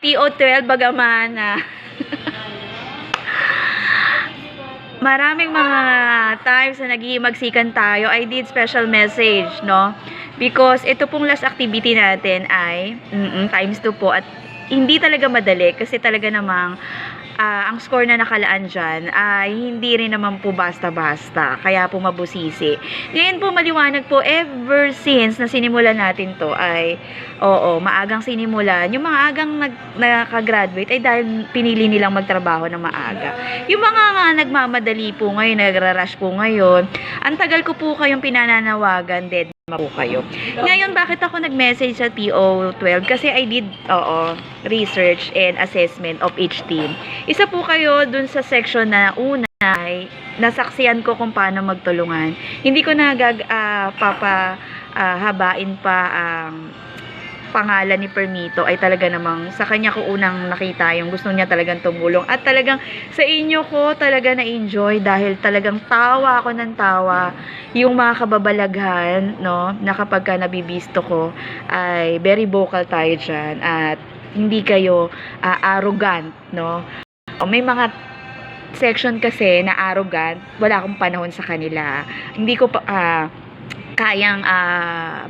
TO12 bagaman na maraming mga times na naghihimaksikan tayo, I did special message, no? Because ito pong last activity natin ay times 2 po at hindi talaga madali kasi talaga namang ang score na nakalaan dyan ay hindi rin naman po basta-basta. Kaya po mabusisi. Ngayon po maliwanag po, ever since na sinimulan natin to ay, maagang sinimulan. Yung mga agang nakagraduate ay dahil pinili nilang magtrabaho ng maaga. Yung mga nga nagmamadali po ngayon, nagra-rush po ngayon, ang tagal ko po kayong pinananawagan, dead po kayo. Ngayon, bakit ako nag-message sa TO12? Kasi I did, research and assessment of each team. Isa po kayo dun sa section na una ay nasaksiyan ko kung paano magtulungan. Hindi ko na habain pa ang pangalan ni Permito ay talaga namang sa kanya ko unang nakita yung gusto niya talagang tumulong at talagang sa inyo ko talaga na-enjoy dahil talagang tawa ako ng tawa yung mga kababalaghan, no, na kapag ka nabibisto ko ay very vocal tayo dyan at hindi kayo arrogant, no. May mga section kasi na arrogant, wala akong panahon sa kanila. Hindi ko kayang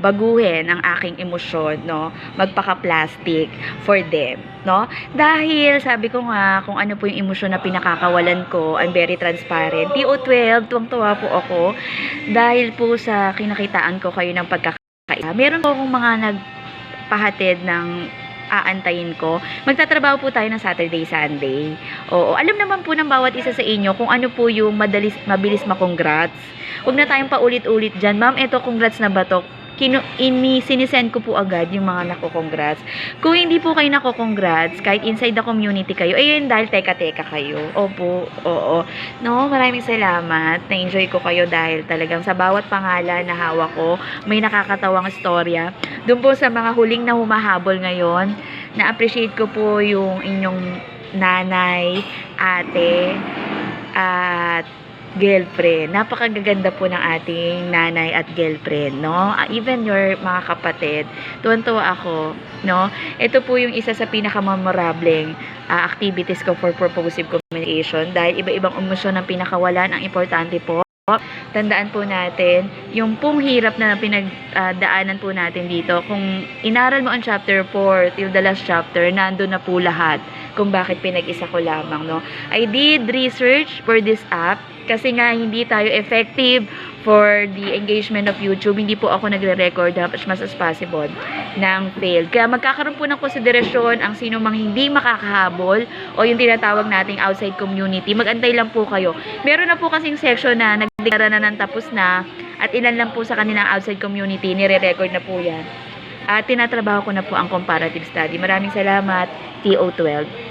baguhin ang aking emosyon, no, magpaka-plastic for them, no, dahil sabi ko nga kung ano po yung emosyon na pinakakawalan ko, I'm very transparent. TO12, tuwang-tuwa po ako dahil po sa kinakitaan ko kayo ng pagkakaisa. Meron po akong mga nagpahatid ng aantayin ko. Magtatrabaho po tayo ng Saturday, Sunday. Oo, alam naman po ng bawat isa sa inyo kung ano po yung mabilis makongrats. Huwag na tayong paulit-ulit dyan. Ma'am, eto, congrats na ba to? Sinisend ko po agad yung mga nako-congrats. Kung hindi po kayo nako-congrats, kahit inside the community kayo, ayun, dahil teka-teka kayo. Opo, oo. No, maraming salamat. Na-enjoy ko kayo dahil talagang sa bawat pangalan na hawak ko, may nakakatawang istorya. Doon po sa mga huling na humahabol ngayon, na-appreciate ko po yung inyong nanay, ate, at girlfriend. Napakagaganda po ng ating nanay at girlfriend, no? Even your mga kapatid, tuwan-tuwa ako, no? Ito po yung isa sa pinakamemorabling activities ko for purposive communication dahil iba-ibang emosyon ang pinakawalan. Ang importante po, tandaan po natin, yung pong hirap na pinagdaanan po natin dito, kung inaral mo ang chapter 4 till the last chapter, nandun na po lahat kung bakit pinag-isa ko lamang, no? I did research for this app kasi nga hindi tayo effective for the engagement of YouTube. Hindi po ako nagre-record as much as possible ng failed. Kaya magkakaroon po ng konsiderasyon ang sino mang hindi makakahabol o yung tinatawag nating outside community. Mag-antay lang po kayo. Meron na po kasing section na nagdeklara na ng tapos na at ilan lang po sa kanilang outside community, nire-record na po yan. At tinatrabaho ko na po ang comparative study. Maraming salamat, TO12.